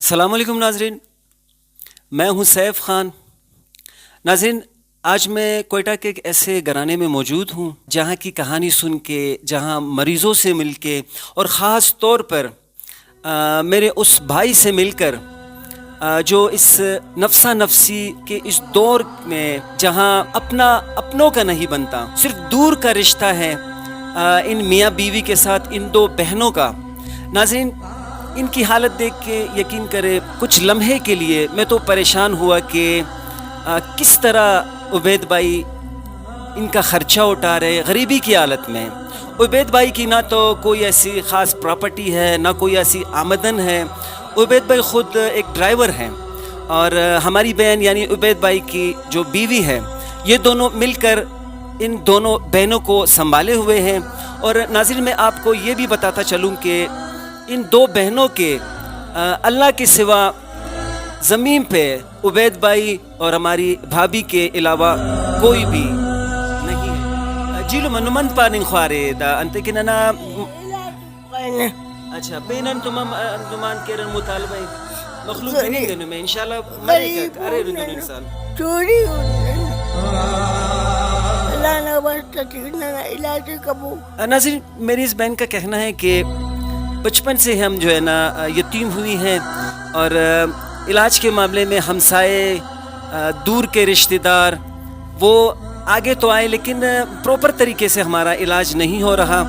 السلام علیکم ناظرین، میں ہوں سیف خان۔ ناظرین، آج میں کوئٹہ کے ایک ایسے گھرانے میں موجود ہوں جہاں کی کہانی سن کے، جہاں مریضوں سے مل کے، اور خاص طور پر میرے اس بھائی سے مل کر جو اس نفسا نفسی کے اس دور میں جہاں اپنوں کا نہیں بنتا، صرف دور کا رشتہ ہے ان میاں بیوی کے ساتھ، ان دو بہنوں کا۔ ناظرین، ان کی حالت دیکھ کے یقین کرے کچھ لمحے کے لیے میں تو پریشان ہوا کہ کس طرح عبید بھائی ان کا خرچہ اٹھا رہے غریبی کی حالت میں۔ عبید بھائی کی نہ تو کوئی ایسی خاص پراپرٹی ہے، نہ کوئی ایسی آمدن ہے۔ عبید بھائی خود ایک ڈرائیور ہیں، اور ہماری بہن یعنی عبید بھائی کی جو بیوی ہے، یہ دونوں مل کر ان دونوں بہنوں کو سنبھالے ہوئے ہیں۔ اور ناظرین، میں آپ کو یہ بھی بتاتا چلوں کہ ان دو بہنوں کے اللہ کے سوا زمین پہ عبید بھائی اور ہماری بھابھی کے علاوہ کوئی بھی نہیں ہے۔ جیلو منمن پاننگ خوارے دا انتے کننا اچھا بینن تمان کیرن مطالبہ مخلوق نہیں گنو میں انشاءاللہ مرے کا ارے رنگن انسان چوری اللہ نہ بس تکینا علاج کبو۔ ناظرین، میری اس بہن کا کہنا ہے کہ بچپن سے ہم جو ہے نا یتیم ہوئی ہیں، اور علاج کے معاملے میں ہمسائے، دور کے رشتہ دار وہ آگے تو آئے، لیکن پراپر طریقے سے ہمارا علاج نہیں ہو رہا،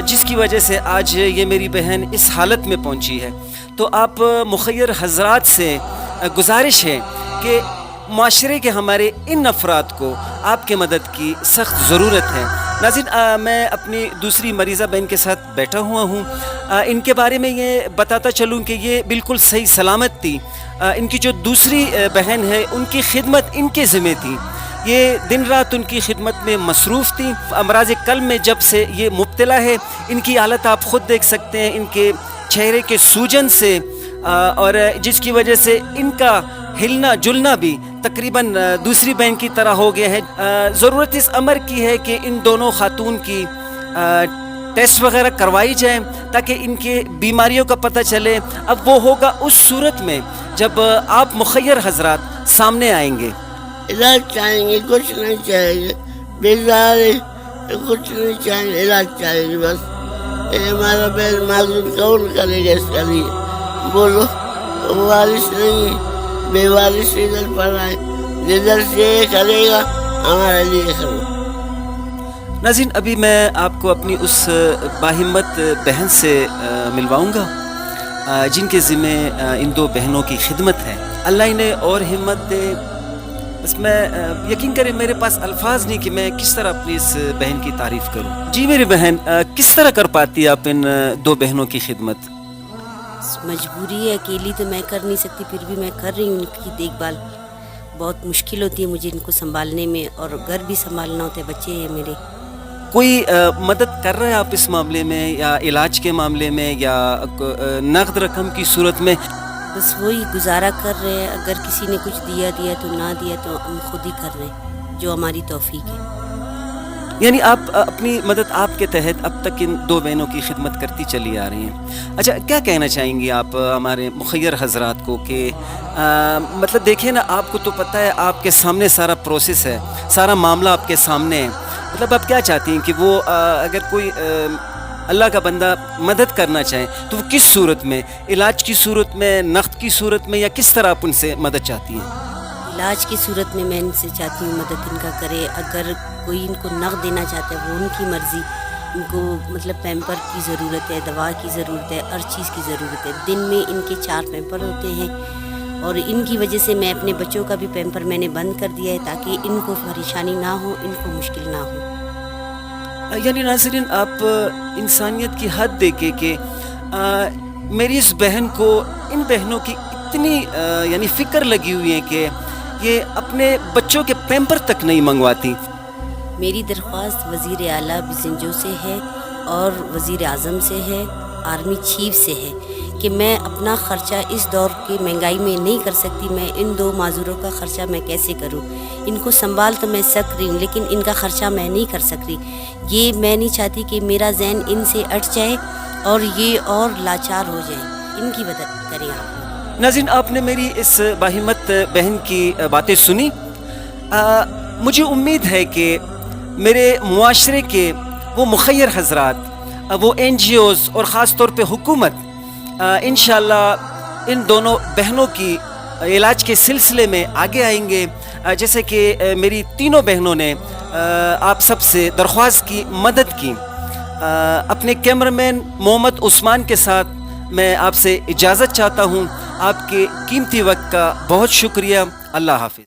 جس کی وجہ سے آج یہ میری بہن اس حالت میں پہنچی ہے۔ تو آپ مخیر حضرات سے گزارش ہے کہ معاشرے کے ہمارے ان افراد کو آپ کے مدد کی سخت ضرورت ہے۔ ناظرین، میں اپنی دوسری مریضہ بہن کے ساتھ بیٹھا ہوا ہوں۔ ان کے بارے میں یہ بتاتا چلوں کہ یہ بالکل صحیح سلامت تھی۔ ان کی جو دوسری بہن ہے، ان کی خدمت ان کے ذمہ تھی، یہ دن رات ان کی خدمت میں مصروف تھی۔ امراض قلب میں جب سے یہ مبتلا ہے، ان کی حالت آپ خود دیکھ سکتے ہیں، ان کے چہرے کے سوجن سے، اور جس کی وجہ سے ان کا ہلنا جلنا بھی تقریباً دوسری بہن کی طرح ہو گیا ہے۔ ضرورت اس امر کی ہے کہ ان دونوں خاتون کی ٹیسٹ وغیرہ کروائی جائیں تاکہ ان کے بیماریوں کا پتہ چلے۔ اب وہ ہوگا اس صورت میں جب آپ مخیر حضرات سامنے آئیں گے۔ علاج چاہیں گے، کچھ نہیں چاہیں گے، بیزار کچھ نہیں چاہیں گے، علاج چاہیں گے بس۔ ہمارا بہن معذور کون کرے گا اس کا لیے؟ بولو، وارث نہیں ہے، بے وارث ادھر پڑا ہے، جدھر سے کرے گا ہمارے لیے کرو۔ ناظرین، ابھی میں آپ کو اپنی اس باہمت بہن سے ملواؤں گا جن کے ذمہ ان دو بہنوں کی خدمت ہے۔ اللہ انہیں اور ہمت دے۔ بس میں یقین کریں میرے پاس الفاظ نہیں کہ میں کس طرح اپنی اس بہن کی تعریف کروں۔ جی میری بہن، کس طرح کر پاتی آپ ان دو بہنوں کی خدمت؟ مجبوری ہے، اکیلی تو میں کر نہیں سکتی، پھر بھی میں کر رہی ہوں۔ ان کی دیکھ بھال بہت مشکل ہوتی ہے مجھے ان کو سنبھالنے میں، اور گھر بھی سنبھالنا ہوتا ہے، بچے ہیں میرے۔ کوئی مدد کر رہا ہے آپ اس معاملے میں، یا علاج کے معاملے میں، یا نقد رقم کی صورت میں؟ بس وہی گزارا کر رہے ہیں، اگر کسی نے کچھ دیا تو نہ دیا تو ہم خود ہی کر رہے ہیں جو ہماری توفیق ہے۔ یعنی آپ اپنی مدد آپ کے تحت اب تک ان دو بہنوں کی خدمت کرتی چلی آ رہی ہیں۔ اچھا، کیا کہنا چاہیں گی آپ ہمارے مخیر حضرات کو کہ مطلب دیکھیں نا، آپ کو تو پتہ ہے، آپ کے سامنے سارا پروسیس ہے، سارا معاملہ آپ کے سامنے ہے۔ مطلب آپ کیا چاہتی ہیں کہ وہ اگر کوئی اللہ کا بندہ مدد کرنا چاہے تو وہ کس صورت میں، علاج کی صورت میں، نقد کی صورت میں، یا کس طرح آپ ان سے مدد چاہتی ہیں؟ علاج کی صورت میں ان سے چاہتی ہوں مدد ان کا کرے۔ اگر کوئی ان کو نقد دینا چاہتا ہے وہ ان کی مرضی، ان کو مطلب پیمپر کی ضرورت ہے، دوا کی ضرورت ہے، ہر چیز کی ضرورت ہے۔ دن میں ان کے 4 پیمپر ہوتے ہیں، اور ان کی وجہ سے میں اپنے بچوں کا بھی پیمپر میں نے بند کر دیا ہے تاکہ ان کو پریشانی نہ ہو، ان کو مشکل نہ ہو۔ یعنی ناظرین، آپ انسانیت کی حد دیکھیں کہ میری اس بہن کو، ان بہنوں کی اتنی یعنی فکر لگی ہوئی ہے کہ یہ اپنے بچوں کے پیمپر تک نہیں منگواتی۔ میری درخواست وزیر اعلیٰ بزنجو سے ہے، اور وزیر اعظم سے ہے، آرمی چیف سے ہے کہ میں اپنا خرچہ اس دور کی مہنگائی میں نہیں کر سکتی، میں ان دو معذوروں کا خرچہ میں کیسے کروں؟ ان کو سنبھال تو میں سک رہی ہوں، لیکن ان کا خرچہ میں نہیں کر سکتی۔ یہ میں نہیں چاہتی کہ میرا ذہن ان سے اٹھ جائے اور یہ اور لاچار ہو جائیں۔ ان کی مدد کریں آپ۔ ناظرین آپ نے میری اس باہمت بہن کی باتیں سنی. مجھے امید ہے کہ میرے معاشرے کے وہ مخیر حضرات, وہ این جی اوز اور خاص طور پہ حکومت انشاءاللہ ان دونوں بہنوں کی علاج کے سلسلے میں آگے آئیں گے. جیسے کہ میری تینوں بہنوں نے آپ سب سے درخواست کی, مدد کی. اپنے کیمرہ مین محمد عثمان کے ساتھ میں آپ سے اجازت چاہتا ہوں. آپ کے قیمتی وقت کا بہت شکریہ. اللہ حافظ.